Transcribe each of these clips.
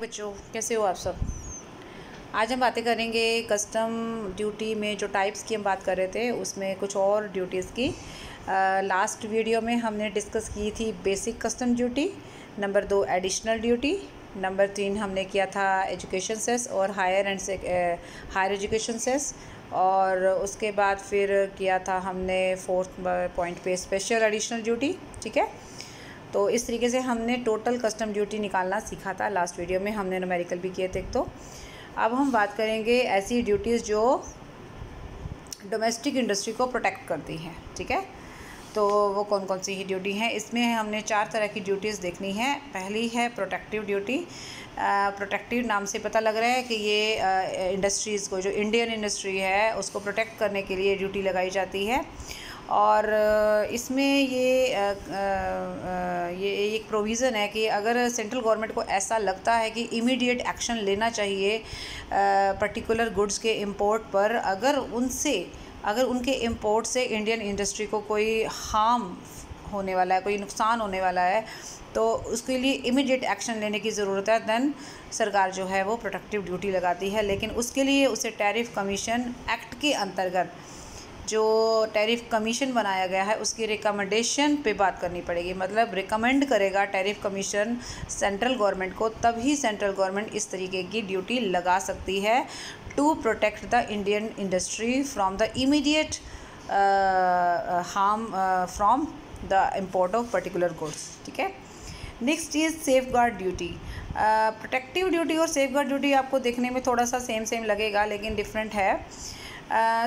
बच्चों, कैसे हो आप सब। आज हम बातें करेंगे कस्टम ड्यूटी में जो टाइप्स की हम बात कर रहे थे उसमें कुछ और ड्यूटीज़ की। लास्ट वीडियो में हमने डिस्कस की थी basic custom duty, number 2 additional duty, number 3 हमने किया था एजुकेशन सेस और हायर एजुकेशन सेस, और उसके बाद फिर किया था हमने 4th पॉइंट पे स्पेशल एडिशनल ड्यूटी। ठीक है, तो इस तरीके से हमने टोटल कस्टम ड्यूटी निकालना सीखा था। लास्ट वीडियो में हमने न्यूमेरिकल भी किए थे। तो अब हम बात करेंगे ऐसी ड्यूटीज़ जो डोमेस्टिक इंडस्ट्री को प्रोटेक्ट करती हैं। ठीक है, तो वो कौन कौन सी ही ड्यूटी हैं। इसमें हमने 4 तरह की ड्यूटीज़ देखनी है। पहली है प्रोटेक्टिव ड्यूटी। प्रोटेक्टिव नाम से पता लग रहा है कि ये इंडस्ट्रीज़ को, जो इंडियन इंडस्ट्री है उसको प्रोटेक्ट करने के लिए ड्यूटी लगाई जाती है। और इसमें ये एक प्रोविज़न है कि अगर सेंट्रल गवर्नमेंट को ऐसा लगता है कि इमीडिएट एक्शन लेना चाहिए पर्टिकुलर गुड्स के इंपोर्ट पर, अगर उनके इंपोर्ट से इंडियन इंडस्ट्री को कोई हार्म होने वाला है, कोई नुकसान होने वाला है, तो उसके लिए इमीडिएट एक्शन लेने की ज़रूरत है, देन सरकार जो है वो प्रोटेक्टिव ड्यूटी लगाती है। लेकिन उसके लिए उसे टैरिफ कमीशन एक्ट के अंतर्गत जो टैरिफ कमीशन बनाया गया है उसकी रिकमेंडेशन पे बात करनी पड़ेगी। मतलब रिकमेंड करेगा टैरिफ कमीशन सेंट्रल गवर्नमेंट को, तभी सेंट्रल गवर्नमेंट इस तरीके की ड्यूटी लगा सकती है to protect the Indian industry from the immediate harm from the import of particular goods. ठीक है, next is safeguard duty. Protective duty और सेफ गार्ड ड्यूटी आपको देखने में थोड़ा सा सेम लगेगा, लेकिन डिफरेंट है।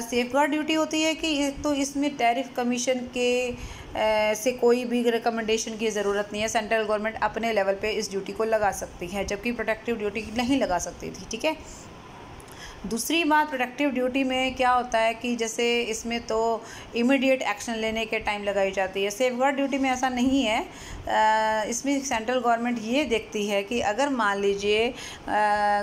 सेफ गार्ड ड्यूटी होती है कि तो इसमें टैरिफ कमीशन के से कोई भी रिकमेंडेशन की ज़रूरत नहीं है, सेंट्रल गवर्नमेंट अपने लेवल पे इस ड्यूटी को लगा सकती है, जबकि प्रोटेक्टिव ड्यूटी नहीं लगा सकती थी। ठीक है, दूसरी बात, प्रोटेक्टिव ड्यूटी में क्या होता है कि जैसे इसमें तो इमीडिएट एक्शन लेने के टाइम लगाई जाती है। सेफ गार्ड ड्यूटी में ऐसा नहीं है। इसमें सेंट्रल गवर्नमेंट ये देखती है कि अगर मान लीजिए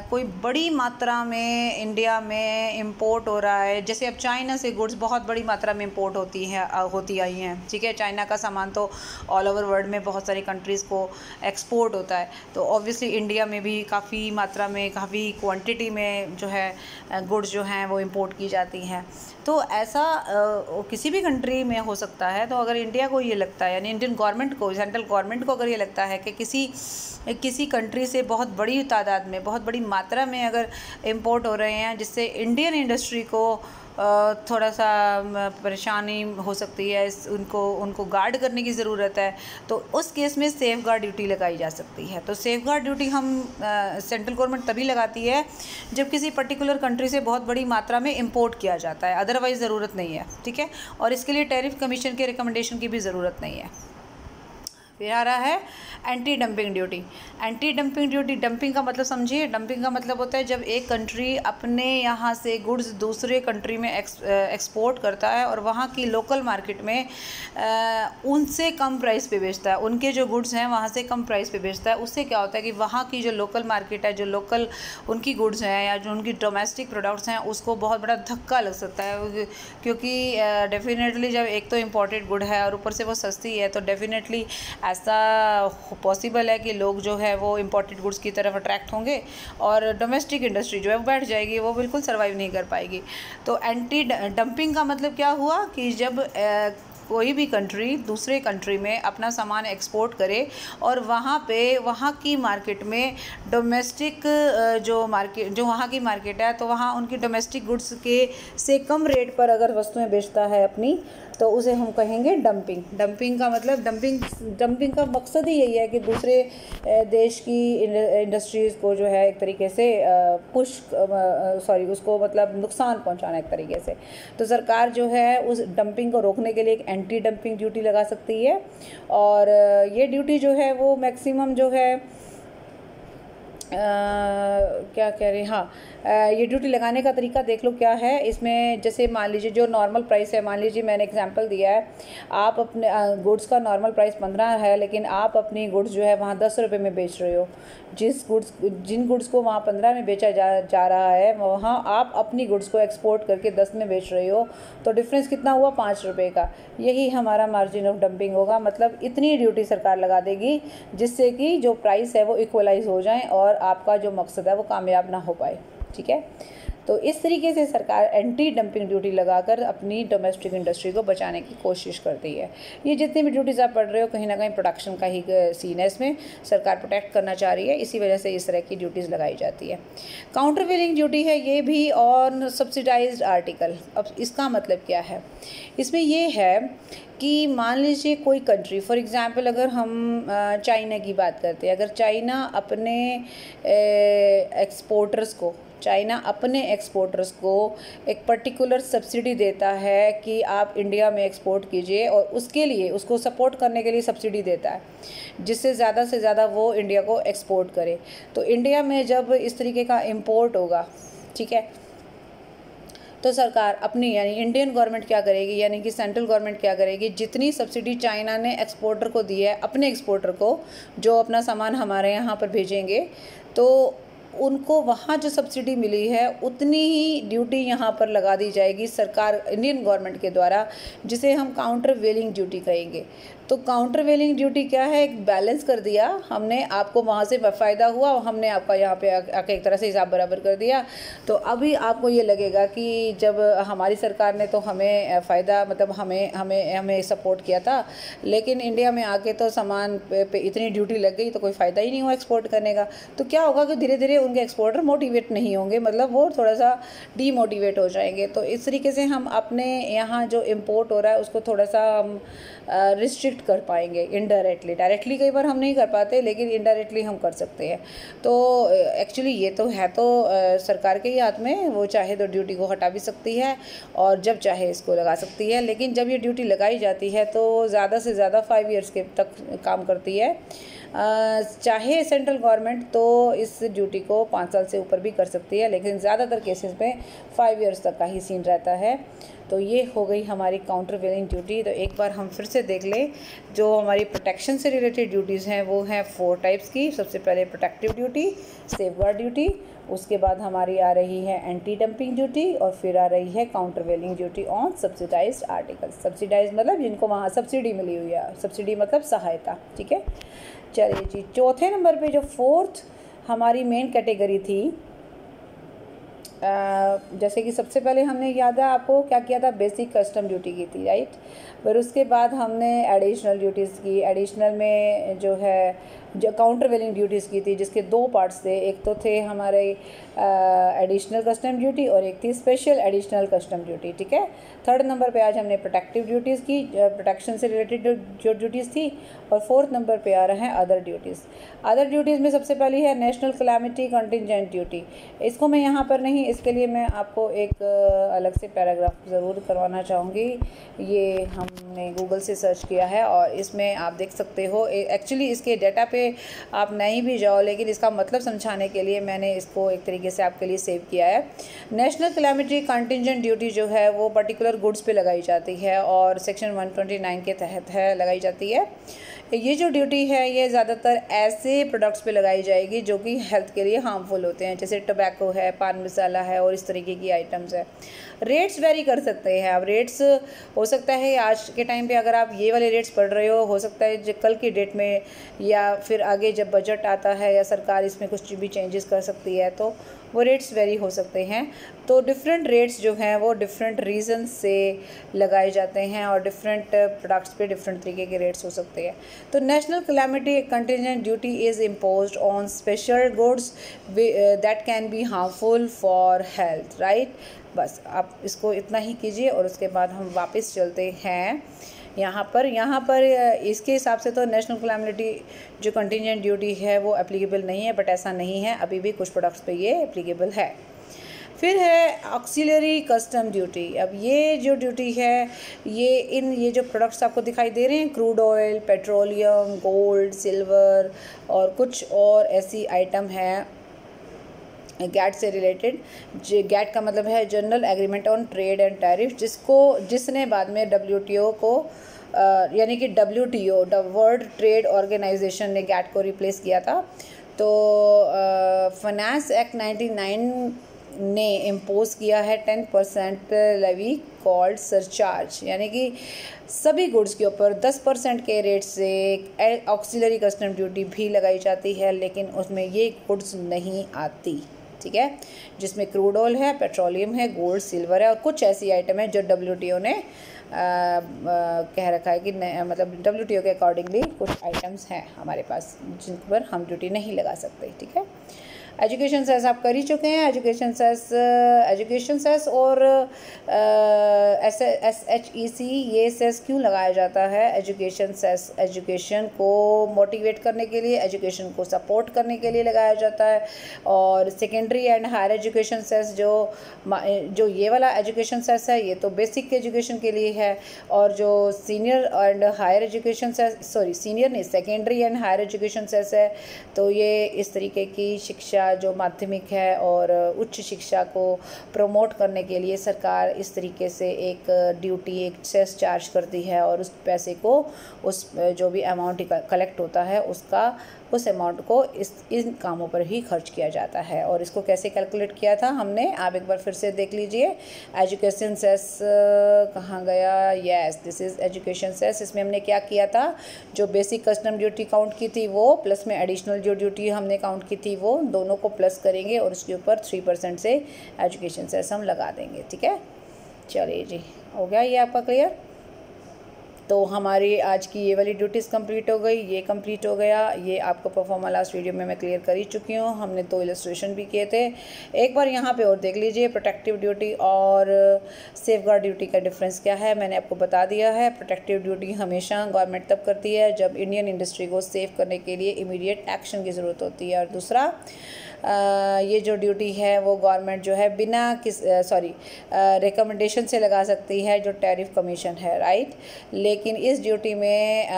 कोई बड़ी मात्रा में इंडिया में इंपोर्ट हो रहा है, जैसे अब चाइना से गुड्स बहुत बड़ी मात्रा में इंपोर्ट होती आई हैं। ठीक है, चाइना का सामान तो ऑल ओवर वर्ल्ड में बहुत सारी कंट्रीज़ को एक्सपोर्ट होता है, तो ऑब्वियसली इंडिया में भी काफ़ी मात्रा में, काफ़ी क्वांटिटी में जो है गुड्स जो हैं वो इंपोर्ट की जाती हैं। तो ऐसा किसी भी कंट्री में हो सकता है। तो अगर इंडिया को ये लगता है, यानी इंडियन गवर्नमेंट को, सेंट्रल गवर्नमेंट को अगर ये लगता है कि किसी कंट्री से बहुत बड़ी तादाद में, बहुत बड़ी मात्रा में अगर इंपोर्ट हो रहे हैं, जिससे इंडियन इंडस्ट्री को थोड़ा सा परेशानी हो सकती है, उनको गार्ड करने की ज़रूरत है, तो उस केस में सेफ गार्ड ड्यूटी लगाई जा सकती है। तो सेफ गार्ड ड्यूटी हम सेंट्रल गवर्नमेंट तभी लगाती है जब किसी पर्टिकुलर कंट्री से बहुत बड़ी मात्रा में इंपोर्ट किया जाता है, अदरवाइज़ ज़रूरत नहीं है। ठीक है, और इसके लिए टैरिफ कमीशन के रिकमेंडेशन की भी ज़रूरत नहीं है। फिर आ रहा है anti dumping duty. Anti dumping duty, dumping का मतलब समझिए। डंपिंग का मतलब होता है जब एक कंट्री अपने यहाँ से गुड्स दूसरे कंट्री में एक्सपोर्ट करता है और वहाँ की लोकल मार्केट में उनसे कम प्राइस पे बेचता है, उनके जो गुड्स हैं वहाँ से कम प्राइस पे बेचता है। उससे क्या होता है कि वहाँ की जो लोकल मार्केट है, जो लोकल उनकी गुड्स हैं या जो उनकी डोमेस्टिक प्रोडक्ट्स हैं, उसको बहुत बड़ा धक्का लग सकता है, क्योंकि डेफिनेटली जब एक तो इम्पोर्टेड गुड है और ऊपर से वो सस्ती है, तो डेफिनेटली ऐसा पॉसिबल है कि लोग जो है वो इम्पोर्टेड गुड्स की तरफ अट्रैक्ट होंगे और डोमेस्टिक इंडस्ट्री जो है वो बैठ जाएगी, वो बिल्कुल सर्वाइव नहीं कर पाएगी। तो एंटी डंपिंग का मतलब क्या हुआ कि जब कोई भी कंट्री दूसरे कंट्री में अपना सामान एक्सपोर्ट करे और वहाँ की मार्केट में डोमेस्टिक जो वहाँ की मार्केट है, तो वहाँ उनकी डोमेस्टिक गुड्स के से कम रेट पर अगर वस्तुएं बेचता है अपनी, तो उसे हम कहेंगे डंपिंग। डंपिंग का मतलब, डंपिंग का मकसद ही यही है कि दूसरे देश की इंडस्ट्रीज़ को जो है एक तरीके से उसको मतलब नुकसान पहुंचाना एक तरीके से। तो सरकार जो है उस डंपिंग को रोकने के लिए एक एंटी डंपिंग ड्यूटी लगा सकती है। और ये ड्यूटी जो है वो मैक्सिमम जो है क्या कह रहे हैं, हाँ, ये ड्यूटी लगाने का तरीका देख लो क्या है। इसमें जैसे मान लीजिए जो नॉर्मल प्राइस है, मान लीजिए मैंने एग्जांपल दिया है, आप अपने गुड्स का नॉर्मल प्राइस 15 है, लेकिन आप अपनी गुड्स जो है वहाँ 10 रुपये में बेच रहे हो। जिन गुड्स को वहाँ 15 में बेचा जा रहा है, वहाँ आप अपनी गुड्स को एक्सपोर्ट करके 10 में बेच रहे हो, तो डिफरेंस कितना हुआ, 5 रुपये का। यही हमारा मार्जिन ऑफ डंपिंग होगा। मतलब इतनी ड्यूटी सरकार लगा देगी जिससे कि जो प्राइस है वो इक्वलाइज हो जाए और आपका जो मकसद है वो कामयाब ना हो पाए। ठीक है, तो इस तरीके से सरकार एंटी डंपिंग ड्यूटी लगाकर अपनी डोमेस्टिक इंडस्ट्री को बचाने की कोशिश करती है। ये जितनी भी ड्यूटीज़ आप पढ़ रहे हो कहीं ना कहीं प्रोडक्शन का ही सीन है, इसमें सरकार प्रोटेक्ट करना चाह रही है, इसी वजह से इस तरह की ड्यूटीज़ लगाई जाती है। काउंटर वेलिंग ड्यूटी है ये भी ऑन सब्सिडाइज्ड आर्टिकल। अब इसका मतलब क्या है, इसमें ये है कि मान लीजिए कोई कंट्री, फॉर एग्ज़ाम्पल अगर हम चाइना की बात करते हैं, अगर चाइना अपने एक्सपोर्टर्स को एक पर्टिकुलर सब्सिडी देता है कि आप इंडिया में एक्सपोर्ट कीजिए, और उसके लिए उसको सपोर्ट करने के लिए सब्सिडी देता है जिससे ज़्यादा से ज़्यादा वो इंडिया को एक्सपोर्ट करे। तो इंडिया में जब इस तरीके का इंपोर्ट होगा, ठीक है, तो सरकार अपनी यानी इंडियन गवर्नमेंट क्या करेगी, यानी कि सेंट्रल गवर्नमेंट क्या करेगी, जितनी सब्सिडी चाइना ने एक्सपोर्टर को दी है, अपने एक्सपोर्टर को जो अपना सामान हमारे यहाँ पर भेजेंगे, तो उनको वहाँ जो सब्सिडी मिली है उतनी ही ड्यूटी यहाँ पर लगा दी जाएगी सरकार इंडियन गवर्नमेंट के द्वारा, जिसे हम काउंटर वेलिंग ड्यूटी कहेंगे। तो काउंटर वेलिंग ड्यूटी क्या है, एक बैलेंस कर दिया हमने, आपको वहाँ से फ़ायदा हुआ और हमने आपका यहाँ पे आके एक तरह से हिसाब बराबर कर दिया। तो अभी आपको ये लगेगा कि जब हमारी सरकार ने तो हमें फ़ायदा मतलब हमें सपोर्ट किया था, लेकिन इंडिया में आके तो सामान पे इतनी ड्यूटी लग गई तो कोई फ़ायदा ही नहीं हुआ एक्सपोर्ट करने का। तो क्या होगा कि धीरे धीरे उनके एक्सपोर्टर मोटिवेट नहीं होंगे, मतलब वो थोड़ा सा डीमोटिवेट हो जाएंगे। तो इस तरीके से हम अपने यहाँ जो इम्पोर्ट हो रहा है उसको थोड़ा सा हम रिस्ट्रिक्ट कर पाएंगे इनडायरेक्टली। डायरेक्टली कई बार हम नहीं कर पाते, लेकिन इनडायरेक्टली हम कर सकते हैं। तो एक्चुअली ये तो है तो सरकार के ही हाथ में, वो चाहे तो ड्यूटी को हटा भी सकती है और जब चाहे इसको लगा सकती है। लेकिन जब ये ड्यूटी लगाई जाती है तो ज़्यादा से ज़्यादा 5 ईयर्स के तक काम करती है। चाहे सेंट्रल गवर्नमेंट तो इस ड्यूटी को 5 साल से ऊपर भी कर सकती है, लेकिन ज़्यादातर केसेस में 5 ईयर्स तक का ही सीन रहता है। तो ये हो गई हमारी काउंटर वेलिंग ड्यूटी। तो एक बार हम फिर से देख लें, जो हमारी प्रोटेक्शन से रिलेटेड ड्यूटीज़ हैं वो हैं 4 टाइप्स की। सबसे पहले प्रोटेक्टिव ड्यूटी, सेफगार्ड ड्यूटी, उसके बाद हमारी आ रही है एंटी डंपिंग ड्यूटी, और फिर आ रही है countervailing duty on subsidised articles. Subsidise मतलब जिनको वहाँ सब्सिडी मिली हुई है, सब्सिडी मतलब सहायता। ठीक है, चलिए जी, चौथे नंबर पे जो 4th हमारी मेन कैटेगरी थी, जैसे कि सबसे पहले हमने याद है आपको क्या किया था, बेसिक कस्टम ड्यूटी की थी, राइट। फिर उसके बाद हमने एडिशनल ड्यूटीज़ की। एडिशनल में जो है जो काउंटर वेलिंग ड्यूटीज़ की थी, जिसके 2 पार्ट्स थे, एक तो थे हमारे एडिशनल कस्टम ड्यूटी और एक थी स्पेशल एडिशनल कस्टम ड्यूटी। ठीक है, 3rd नंबर पे आज हमने प्रोटेक्टिव ड्यूटीज़ की, प्रोटेक्शन से रिलेटेड जो ड्यूटीज़ थी, और 4th नंबर पे आ रहे हैं अदर ड्यूटीज़। अदर ड्यूटीज़ में सबसे पहली है नेशनल कैलामिटी कंटिजेंट ड्यूटी। इसको मैं यहाँ पर नहीं, इसके लिए मैं आपको एक अलग से पैराग्राफ ज़रूर करवाना चाहूँगी। ये हमने गूगल से सर्च किया है और इसमें आप देख सकते हो। एक्चुअली इसके डाटा पे आप नहीं भी जाओ, लेकिन इसका मतलब समझाने के लिए मैंने इसको एक तरीके से आपके लिए सेव किया है। नेशनल कैलामिटी कंटिजेंट ड्यूटी जो है वो पर्टिकुलर गुड्स पे लगाई जाती है और सेक्शन 129 के तहत है लगाई जाती है। ये जो ड्यूटी है ये ज़्यादातर ऐसे प्रोडक्ट्स पे लगाई जाएगी जो कि हेल्थ के लिए हार्मफुल होते हैं, जैसे टोबैको है, पान मसाला है और इस तरीके की आइटम्स है। रेट्स वेरी कर सकते हैं। अब रेट्स हो सकता है आज के टाइम पे अगर आप ये वाले रेट्स पढ़ रहे हो सकता है जो कल की डेट में या फिर आगे जब बजट आता है या सरकार इसमें कुछ भी चेंजेस कर सकती है तो वो रेट्स वेरी हो सकते हैं। तो डिफरेंट रेट्स जो हैं वो डिफरेंट रीजन से लगाए जाते हैं और डिफरेंट प्रोडक्ट्स पे डिफरेंट तरीके के रेट्स हो सकते हैं। तो national calamity contingent duty is imposed on special goods that can be harmful for health, right. बस आप इसको इतना ही कीजिए और उसके बाद हम वापस चलते हैं यहाँ पर इसके हिसाब से तो नेशनल कैलामिटी जो कंटिजेंट ड्यूटी है वो एप्लीकेबल नहीं है, बट ऐसा नहीं है, अभी भी कुछ प्रोडक्ट्स पे ये एप्लीकेबल है। फिर है ऑक्सिलरी कस्टम ड्यूटी। अब ये जो ड्यूटी है ये जो प्रोडक्ट्स आपको दिखाई दे रहे हैं, crude oil, petroleum, gold, silver और कुछ और ऐसी आइटम है गैट से रिलेटेड। गैट का मतलब है general agreement on trade and tariff, जिसने बाद में WTO को यानी कि WTO वर्ल्ड ट्रेड ऑर्गेनाइजेशन ने गैट को रिप्लेस किया था। तो फाइनेंस एक्ट ने इम्पोज किया है 10% लेवी कॉल्ड सरचार्ज, यानी कि सभी गुड्स के ऊपर 10% के रेट से ऑक्सिलरी कस्टम ड्यूटी भी लगाई जाती है, लेकिन उसमें ये गुड्स नहीं आती, ठीक है, जिसमें क्रूड ऑयल है, पेट्रोलियम है, गोल्ड, सिल्वर है और कुछ ऐसी आइटम है जो WTO ने कह रखा है कि मतलब WTO के अकॉर्डिंगली कुछ आइटम्स हैं हमारे पास जिन पर हम ड्यूटी नहीं लगा सकते, ठीक है। एजुकेशन सेस आप कर ही चुके हैं। एजुकेशन सेस और SHEC ये सेस क्यों लगाया जाता है? एजुकेशन सेस एजुकेशन को मोटिवेट करने के लिए, एजुकेशन को सपोर्ट करने के लिए लगाया जाता है। और secondary and higher education cess जो ये वाला एजुकेशन सेस है ये तो बेसिक एजुकेशन के लिए है, और जो senior and higher education cess, sorry senior नहीं, secondary and higher education cess है, तो ये इस तरीके की शिक्षा जो माध्यमिक है और उच्च शिक्षा को प्रमोट करने के लिए सरकार इस तरीके से एक ड्यूटी, एक सेस चार्ज करती है, और उस पैसे को, उस जो भी अमाउंट कलेक्ट होता है उस अमाउंट को इन कामों पर ही खर्च किया जाता है। और इसको कैसे कैलकुलेट किया था हमने, आप एक बार फिर से देख लीजिए। एजुकेशन सेस कहाँ गया? Yes, this is education cess. इसमें हमने क्या किया था, जो बेसिक कस्टम ड्यूटी काउंट की थी वो, प्लस में एडिशनल जो ड्यूटी हमने काउंट की थी वो, दोनों को प्लस करेंगे और उसके ऊपर 3% से एजुकेशन सेस हम लगा देंगे, ठीक है। चलिए जी, हो गया ये आपका क्लियर। तो हमारी आज की ये वाली ड्यूटीज़ कंप्लीट हो गई, ये कंप्लीट हो गया। ये आपको परफॉर्मा लास्ट वीडियो में मैं क्लियर कर ही चुकी हूँ, हमने 2 इलस्ट्रेशन भी किए थे। एक बार यहाँ पे और देख लीजिए, प्रोटेक्टिव ड्यूटी और सेफगार्ड ड्यूटी का डिफरेंस क्या है, मैंने आपको बता दिया है। प्रोटेक्टिव ड्यूटी हमेशा गवर्नमेंट तब करती है जब इंडियन इंडस्ट्री को सेव करने के लिए इमीडिएट एक्शन की ज़रूरत होती है। और दूसरा ये जो ड्यूटी है वो गवर्नमेंट जो है बिना रिकमेंडेशन से लगा सकती है, जो टैरिफ कमीशन है, राइट। लेकिन इस ड्यूटी में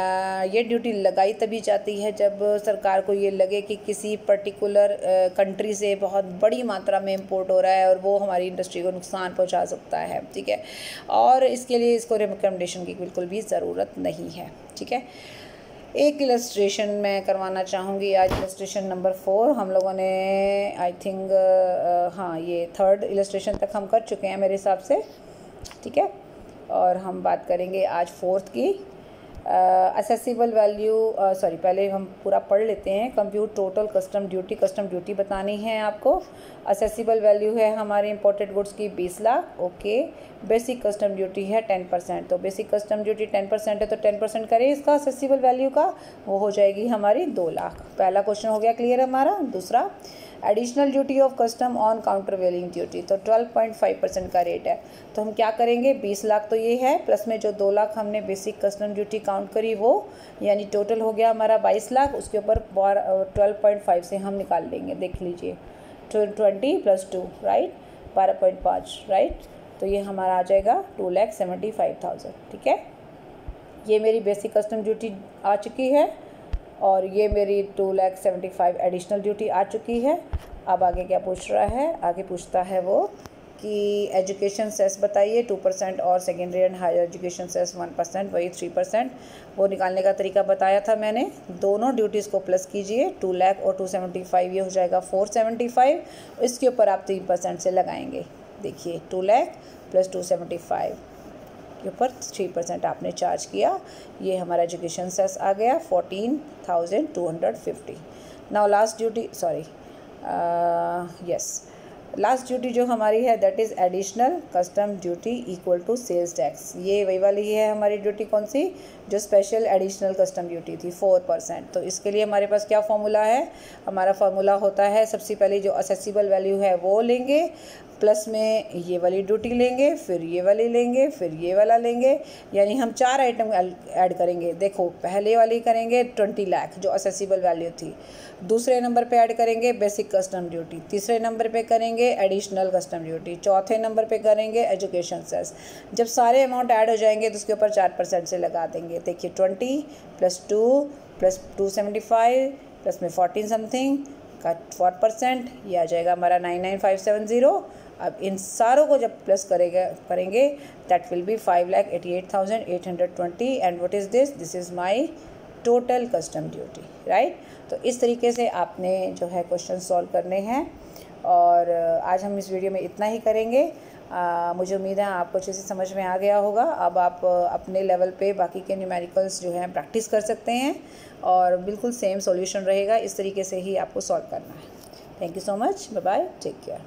ये ड्यूटी लगाई तभी जाती है जब सरकार को ये लगे कि किसी पर्टिकुलर कंट्री से बहुत बड़ी मात्रा में इंपोर्ट हो रहा है और वो हमारी इंडस्ट्री को नुकसान पहुंचा सकता है, ठीक है। और इसके लिए इसको रिकमेंडेशन की बिल्कुल भी ज़रूरत नहीं है, ठीक है। एक इलस्ट्रेशन मैं करवाना चाहूँगी आज, इलस्ट्रेशन नंबर 4 हम लोगों ने आई थिंक हाँ ये 3rd इलस्ट्रेशन तक हम कर चुके हैं मेरे हिसाब से, ठीक है। और हम बात करेंगे आज 4th की। असेसिबल वैल्यू, पहले हम पूरा पढ़ लेते हैं। कंप्यूट टोटल कस्टम ड्यूटी बतानी है आपको। असेसिबल वैल्यू है हमारे इंपोर्टेड गुड्स की 20 lakh, okay. Basic custom duty है 10%, तो बेसिक कस्टम ड्यूटी 10% है तो 10% करें इसका असेसिबल वैल्यू का, वो हो जाएगी हमारी 2 लाख। पहला क्वेश्चन हो गया क्लियर हमारा। दूसरा, additional duty of custom on countervailing duty, तो 12.5% का रेट है। तो हम क्या करेंगे, 20 लाख तो ये है, प्लस में जो 2 लाख हमने बेसिक कस्टम ड्यूटी काउंट करी वो, यानी टोटल हो गया हमारा 22 लाख। उसके ऊपर 12.5 से हम निकाल लेंगे, देख लीजिए 20 + 2, राइट, 12.5, राइट। तो ये हमारा आ जाएगा 2,75,000, ठीक है। ये मेरी बेसिक कस्टम ड्यूटी आ चुकी है और ये मेरी 2,75,000 एडिशनल ड्यूटी आ चुकी है। अब आगे क्या पूछ रहा है, आगे पूछता है वो कि एजुकेशन सेस बताइए 2% और secondary and higher education cess 1%, वही 3%। वो निकालने का तरीका बताया था मैंने। दोनों ड्यूटीज़ को प्लस कीजिए, 2 लाख और 275, ये हो जाएगा 475। इसके ऊपर आप 3% से लगाएंगे। देखिए 2 लाख + 275 के ऊपर 3% आपने चार्ज किया, ये हमारा एजुकेशन सेस आ गया 14,250। Now last duty, last duty जो हमारी है that is additional custom duty equal to sales tax. ये वही वाली है हमारी ड्यूटी, कौन सी, जो स्पेशल एडिशनल कस्टम ड्यूटी थी 4%। तो इसके लिए हमारे पास क्या फॉर्मूला है, हमारा फॉर्मूला होता है, सबसे पहले जो असेसिबल वैल्यू है वो लेंगे, प्लस में ये वाली ड्यूटी लेंगे, फिर ये वाली लेंगे, फिर ये वाला लेंगे, यानी हम 4 आइटम ऐड करेंगे। देखो पहले वाली करेंगे 20 लाख जो असेसिबल वैल्यू थी, दूसरे नंबर पे ऐड करेंगे बेसिक कस्टम ड्यूटी, तीसरे नंबर पे करेंगे एडिशनल कस्टम ड्यूटी, चौथे नंबर पे करेंगे एजुकेशन सेस। जब सारे अमाउंट ऐड हो जाएंगे तो उसके ऊपर 4% से लगा देंगे। देखिए 20 + 2 + 275 प्लस में 14 समथिंग का 4%, ये आ जाएगा हमारा 99,570। अब इन सारों को जब प्लस करेंगे that will be 5,88,820 and what is this is my total custom duty, right. तो इस तरीके से आपने जो है क्वेश्चन सॉल्व करने हैं और आज हम इस वीडियो में इतना ही करेंगे। मुझे उम्मीद है आपको अच्छे से समझ में आ गया होगा। अब आप अपने लेवल पे बाकी के न्यूमेरिकल्स जो हैं प्रैक्टिस कर सकते हैं और बिल्कुल सेम सॉल्यूशन रहेगा। इस तरीके से ही आपको सॉल्व करना है। Thank you so much, bye bye, take care.